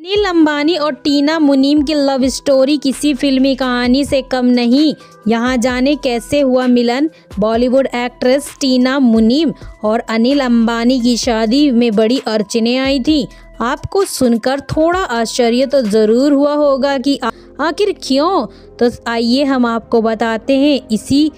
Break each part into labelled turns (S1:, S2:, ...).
S1: अनिल अंबानी और टीना मुनीम की लव स्टोरी किसी फिल्मी कहानी से कम नहीं। यहाँ जाने कैसे हुआ मिलन। बॉलीवुड एक्ट्रेस टीना मुनीम और अनिल अंबानी की शादी में बड़ी अड़चनें आई थी। आपको सुनकर थोड़ा आश्चर्य तो ज़रूर हुआ होगा कि आखिर क्यों। तो आइए हम आपको बताते हैं इसी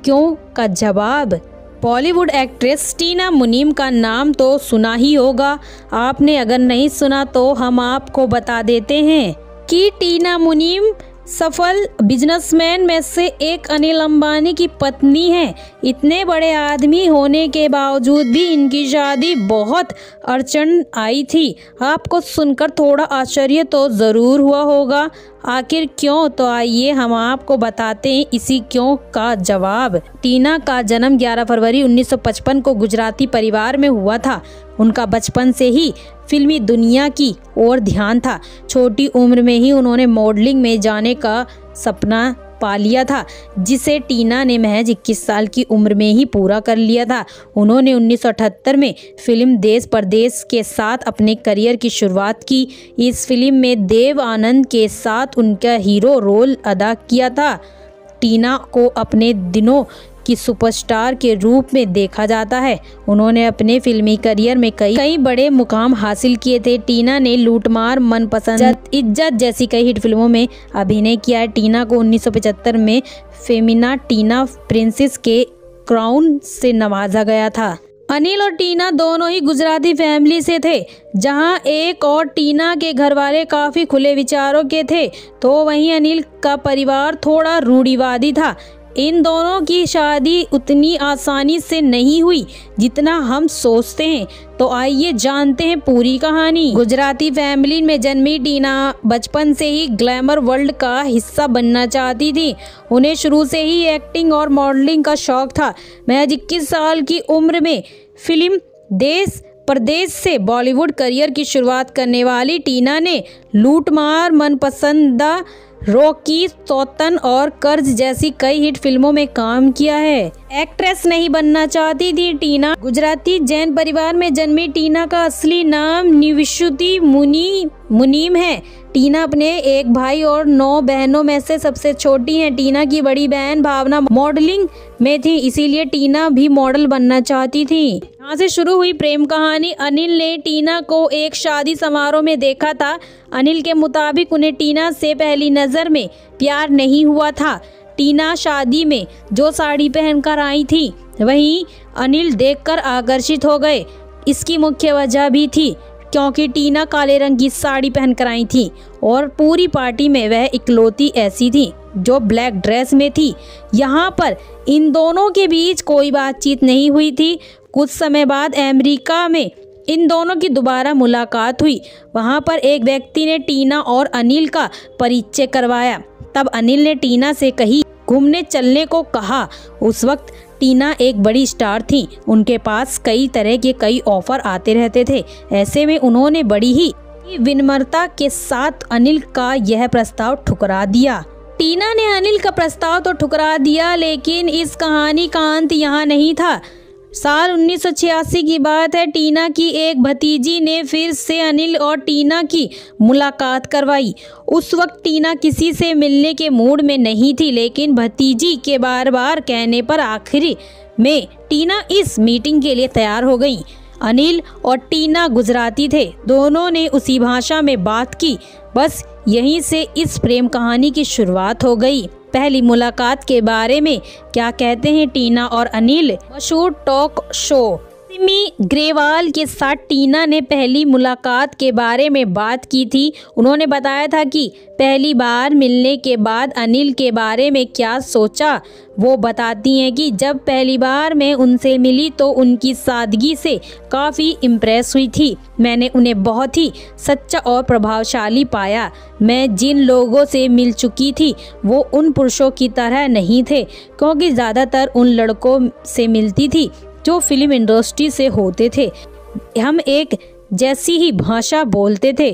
S1: क्यों का जवाब। बॉलीवुड एक्ट्रेस टीना मुनीम का नाम तो सुना ही होगा आपने, अगर नहीं सुना तो हम आपको बता देते हैं कि टीना मुनीम सफल बिजनेसमैन में से एक अनिल अंबानी की पत्नी है। इतने बड़े आदमी होने के बावजूद भी इनकी शादी बहुत अड़चन आई थी। आपको सुनकर थोड़ा आश्चर्य तो ज़रूर हुआ होगा, आखिर क्यों। तो आइए हम आपको बताते हैं इसी क्यों का जवाब। टीना का जन्म 11 फरवरी 1955 को गुजराती परिवार में हुआ था। उनका बचपन से ही फिल्मी दुनिया की ओर ध्यान था। छोटी उम्र में ही उन्होंने मॉडलिंग में जाने का सपना पा लिया था, जिसे टीना ने महज 21 साल की उम्र में ही पूरा कर लिया था। उन्होंने 1978 में फिल्म देश परदेश के साथ अपने करियर की शुरुआत की। इस फिल्म में देव आनंद के साथ उनका हीरो रोल अदा किया था। टीना को अपने दिनों की सुपरस्टार के रूप में देखा जाता है। उन्होंने अपने फिल्मी करियर में कई बड़े मुकाम हासिल किए थे। टीना ने लूटमार, मनपसंद, इज्जत जैसी कई हिट फिल्मों में अभिनय किया है। टीना को 1975 में फेमिना टीना प्रिंसेस के क्राउन से नवाजा गया था। अनिल और टीना दोनों ही गुजराती फैमिली से थे। जहां एक और टीना के घरवाले काफ़ी खुले विचारों के थे, तो वहीं अनिल का परिवार थोड़ा रूढ़िवादी था। इन दोनों की शादी उतनी आसानी से नहीं हुई जितना हम सोचते हैं। तो आइए जानते हैं पूरी कहानी। गुजराती फैमिली में जन्मी टीना बचपन से ही ग्लैमर वर्ल्ड का हिस्सा बनना चाहती थी। उन्हें शुरू से ही एक्टिंग और मॉडलिंग का शौक था। महज 21 साल की उम्र में फिल्म देश परदेश से बॉलीवुड करियर की शुरुआत करने वाली टीना ने लूटमार, मनपसंदा, रॉकी, सौतन और कर्ज जैसी कई हिट फिल्मों में काम किया है। एक्ट्रेस नहीं बनना चाहती थी टीना। गुजराती जैन परिवार में जन्मी टीना का असली नाम निविश्रुति मुनीम है। टीना अपने एक भाई और 9 बहनों में से सबसे छोटी हैं। टीना की बड़ी बहन भावना मॉडलिंग में थी, इसीलिए टीना भी मॉडल बनना चाहती थी। यहाँ से शुरू हुई प्रेम कहानी। अनिल ने टीना को एक शादी समारोह में देखा था। अनिल के मुताबिक उन्हें टीना से पहली नज़र में प्यार नहीं हुआ था। टीना शादी में जो साड़ी पहनकर आई थी वही अनिल देखकर आकर्षित हो गए। इसकी मुख्य वजह भी थी क्योंकि टीना काले रंग की साड़ी पहनकर आई थी और पूरी पार्टी में वह इकलौती ऐसी थी जो ब्लैक ड्रेस में थी। यहाँ पर इन दोनों के बीच कोई बातचीत नहीं हुई थी। कुछ समय बाद अमेरिका में इन दोनों की दोबारा मुलाकात हुई। वहाँ पर एक व्यक्ति ने टीना और अनिल का परिचय करवाया। तब अनिल ने टीना से कहीं घूमने चलने को कहा। उस वक्त टीना एक बड़ी स्टार थी। उनके पास कई तरह के कई ऑफर आते रहते थे। ऐसे में उन्होंने बड़ी ही विनम्रता के साथ अनिल का यह प्रस्ताव ठुकरा दिया। टीना ने अनिल का प्रस्ताव तो ठुकरा दिया, लेकिन इस कहानी का अंत यहाँ नहीं था। साल 1986 की बात है। टीना की एक भतीजी ने फिर से अनिल और टीना की मुलाकात करवाई। उस वक्त टीना किसी से मिलने के मूड में नहीं थी, लेकिन भतीजी के बार बार कहने पर आखिरी में टीना इस मीटिंग के लिए तैयार हो गई। अनिल और टीना गुजराती थे। दोनों ने उसी भाषा में बात की। बस यहीं से इस प्रेम कहानी की शुरुआत हो गई। पहली मुलाकात के बारे में क्या कहते हैं टीना और अनिल। मशहूर टॉक शो सिमी ग्रेवाल के साथ टीना ने पहली मुलाकात के बारे में बात की थी। उन्होंने बताया था कि पहली बार मिलने के बाद अनिल के बारे में क्या सोचा। वो बताती हैं कि जब पहली बार मैं उनसे मिली तो उनकी सादगी से काफ़ी इम्प्रेस हुई थी। मैंने उन्हें बहुत ही सच्चा और प्रभावशाली पाया। मैं जिन लोगों से मिल चुकी थी वो उन पुरुषों की तरह नहीं थे, क्योंकि ज़्यादातर उन लड़कों से मिलती थी जो फिल्म इंडस्ट्री से होते थे। हम एक जैसी ही भाषा बोलते थे,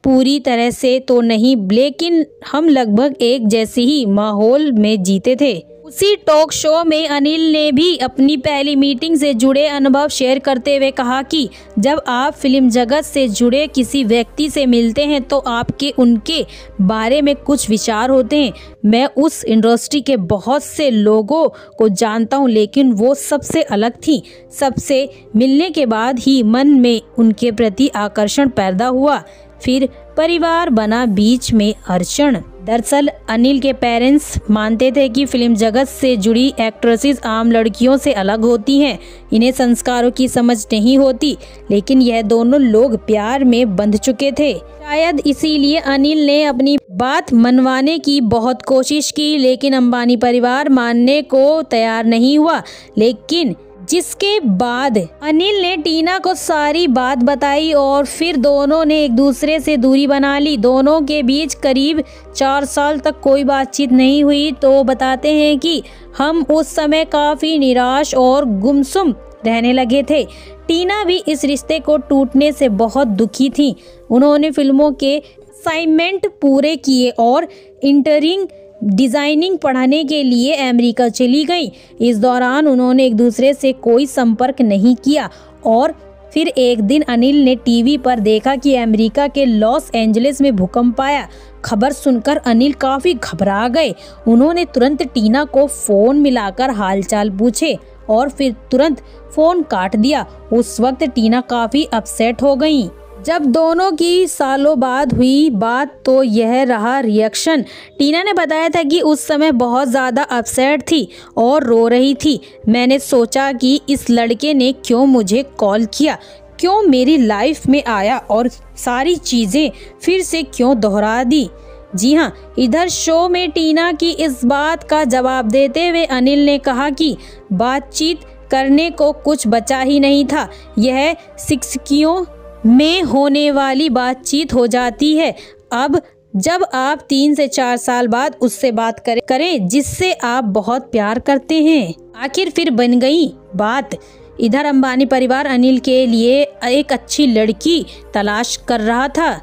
S1: पूरी तरह से तो नहीं, लेकिन हम लगभग एक जैसे ही माहौल में जीते थे। उसी टॉक शो में अनिल ने भी अपनी पहली मीटिंग से जुड़े अनुभव शेयर करते हुए कहा कि जब आप फिल्म जगत से जुड़े किसी व्यक्ति से मिलते हैं तो आपके उनके बारे में कुछ विचार होते हैं। मैं उस इंडस्ट्री के बहुत से लोगों को जानता हूं, लेकिन वो सबसे अलग थी। सबसे मिलने के बाद ही मन में उनके प्रति आकर्षण पैदा हुआ, फिर परिवार बना, बीच में अड़चन। दरअसल अनिल के पेरेंट्स मानते थे कि फिल्म जगत से जुड़ी एक्ट्रेसेस आम लड़कियों से अलग होती हैं, इन्हें संस्कारों की समझ नहीं होती, लेकिन यह दोनों लोग प्यार में बंध चुके थे। शायद इसीलिए अनिल ने अपनी बात मनवाने की बहुत कोशिश की, लेकिन अंबानी परिवार मानने को तैयार नहीं हुआ। लेकिन जिसके बाद अनिल ने टीना को सारी बात बताई और फिर दोनों ने एक दूसरे से दूरी बना ली। दोनों के बीच करीब 4 साल तक कोई बातचीत नहीं हुई। तो बताते हैं कि हम उस समय काफ़ी निराश और गुमसुम रहने लगे थे। टीना भी इस रिश्ते को टूटने से बहुत दुखी थी। उन्होंने फिल्मों के असाइनमेंट पूरे किए और इंटरिंग डिजाइनिंग पढ़ाने के लिए अमेरिका चली गई। इस दौरान उन्होंने एक दूसरे से कोई संपर्क नहीं किया और फिर एक दिन अनिल ने टीवी पर देखा कि अमेरिका के लॉस एंजलिस में भूकंप आया। खबर सुनकर अनिल काफ़ी घबरा गए। उन्होंने तुरंत टीना को फ़ोन मिलाकर हालचाल पूछे और फिर तुरंत फ़ोन काट दिया। उस वक्त टीना काफ़ी अपसेट हो गई। जब दोनों की सालों बाद हुई बात तो यह रहा रिएक्शन। टीना ने बताया था कि उस समय बहुत ज़्यादा अपसेट थी और रो रही थी। मैंने सोचा कि इस लड़के ने क्यों मुझे कॉल किया, क्यों मेरी लाइफ में आया और सारी चीज़ें फिर से क्यों दोहरा दी। जी हाँ, इधर शो में टीना की इस बात का जवाब देते हुए अनिल ने कहा कि बातचीत करने को कुछ बचा ही नहीं था। यह सिक्सकियों में होने वाली बातचीत हो जाती है। अब जब आप 3 से 4 साल बाद उससे बात करें जिससे आप बहुत प्यार करते हैं। आखिर फिर बन गई बात। इधर अंबानी परिवार अनिल के लिए एक अच्छी लड़की तलाश कर रहा था।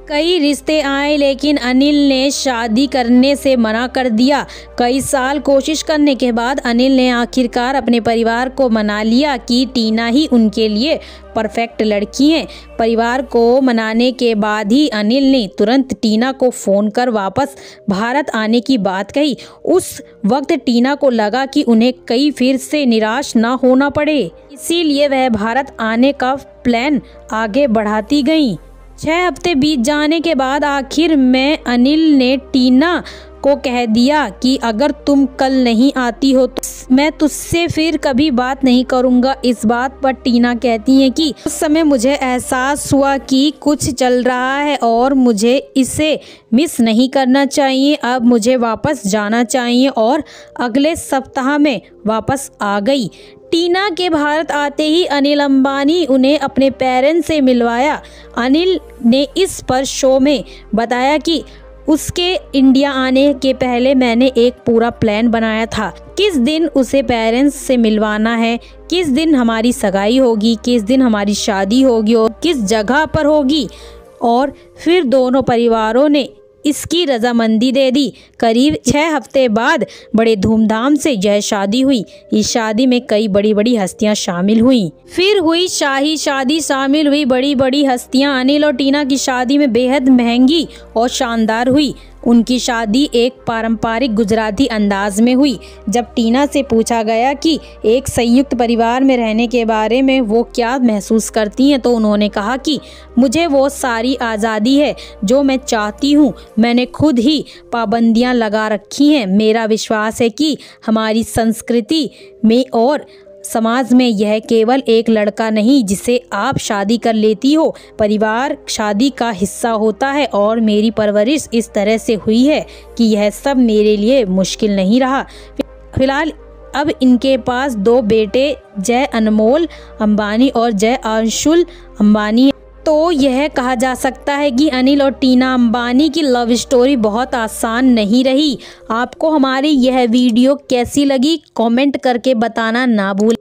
S1: कई रिश्ते आए लेकिन अनिल ने शादी करने से मना कर दिया। कई साल कोशिश करने के बाद अनिल ने आखिरकार अपने परिवार को मना लिया कि टीना ही उनके लिए परफेक्ट लड़की है। परिवार को मनाने के बाद ही अनिल ने तुरंत टीना को फ़ोन कर वापस भारत आने की बात कही। उस वक्त टीना को लगा कि उन्हें कहीं फिर से निराश ना होना पड़े, इसीलिए वह भारत आने का प्लान आगे बढ़ाती गई। 6 हफ्ते बीत जाने के बाद आखिर में अनिल ने टीना को कह दिया कि अगर तुम कल नहीं आती हो तो मैं तुझसे फिर कभी बात नहीं करूंगा। इस बात पर टीना कहती है कि उस समय मुझे एहसास हुआ कि कुछ चल रहा है और मुझे इसे मिस नहीं करना चाहिए। अब मुझे वापस जाना चाहिए और अगले सप्ताह में वापस आ गई। टीना के भारत आते ही अनिल अंबानी उन्हें अपने पेरेंट्स से मिलवाया। अनिल ने इस पर शो में बताया कि उसके इंडिया आने के पहले मैंने एक पूरा प्लान बनाया था, किस दिन उसे पेरेंट्स से मिलवाना है, किस दिन हमारी सगाई होगी, किस दिन हमारी शादी होगी और किस जगह पर होगी। और फिर दोनों परिवारों ने इसकी रजामंदी दे दी। करीब 6 हफ्ते बाद बड़े धूमधाम से यह शादी हुई। इस शादी में कई बड़ी बड़ी हस्तियां शामिल हुई। फिर हुई शाही शादी, शामिल हुई बड़ी बड़ी हस्तियां। अनिल और टीना की शादी में बेहद महंगी और शानदार हुई। उनकी शादी एक पारंपरिक गुजराती अंदाज में हुई। जब टीना से पूछा गया कि एक संयुक्त परिवार में रहने के बारे में वो क्या महसूस करती हैं, तो उन्होंने कहा कि मुझे वो सारी आज़ादी है जो मैं चाहती हूँ। मैंने खुद ही पाबंदियाँ लगा रखी हैं। मेरा विश्वास है कि हमारी संस्कृति में और समाज में यह केवल एक लड़का नहीं जिसे आप शादी कर लेती हो, परिवार शादी का हिस्सा होता है। और मेरी परवरिश इस तरह से हुई है कि यह सब मेरे लिए मुश्किल नहीं रहा। फिलहाल अब इनके पास 2 बेटे जय अनमोल अंबानी और जय अंशुल अंबानी। तो यह कहा जा सकता है कि अनिल और टीना अंबानी की लव स्टोरी बहुत आसान नहीं रही। आपको हमारी यह वीडियो कैसी लगी कमेंट करके बताना ना भूलें।